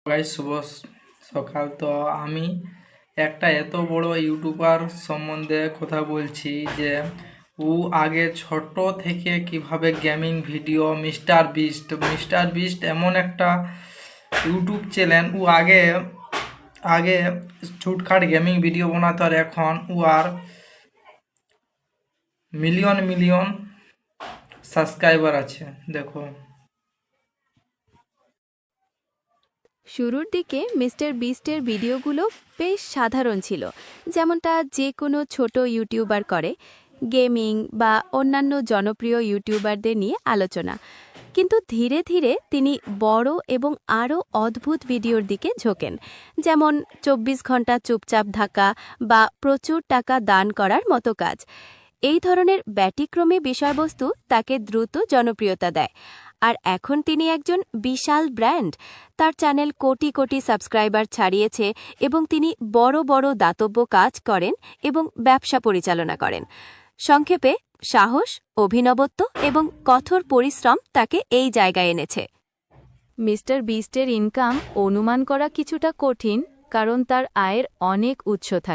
Guys শুভ সকাল। তো আমি একটা এত বড় ইউটিউবার সম্বন্ধে কথা বলছি যে ও আগে ছোট থেকে কিভাবে গেমিং ভিডিও মিস্টার বিস্ট এমন একটা ইউটিউব চ্যানেল। ও আগে আগে ছুটখাট গেমিং ভিডিও বানাতো, আর এখন ও আর মিলিয়ন মিলিয়ন সাবস্ক্রাইবার আছে। দেখো, শুরুর দিকে মিস্টার বিস্টের ভিডিওগুলো বেশ সাধারণ ছিল, যেমনটা যে কোনো ছোট ইউটিউবার করে, গেমিং বা অন্যান্য জনপ্রিয় ইউটিউবারদের নিয়ে আলোচনা। কিন্তু ধীরে ধীরে তিনি বড় এবং আরও অদ্ভুত ভিডিওর দিকে ঝোঁকেন, যেমন ২৪ ঘন্টা চুপচাপ থাকা বা প্রচুর টাকা দান করার মতো কাজ। এই ধরনের ব্যতিক্রমী বিষয়বস্তু তাকে দ্রুত জনপ্রিয়তা দেয়, আর এখন তিনি একজন বিশাল ব্র্যান্ড। তার চ্যানেল কোটি কোটি সাবস্ক্রাইবার ছাড়িয়েছে এবং তিনি বড় বড় দাতব্য কাজ করেন এবং ব্যবসা পরিচালনা করেন। সংক্ষেপে, সাহস, অভিনবত্ব এবং কঠোর পরিশ্রম তাকে এই জায়গায় এনেছে। মিস্টার বিস্টের ইনকাম অনুমান করা কিছুটা কঠিন, কারণ তার আয়ের অনেক উৎস থাকে।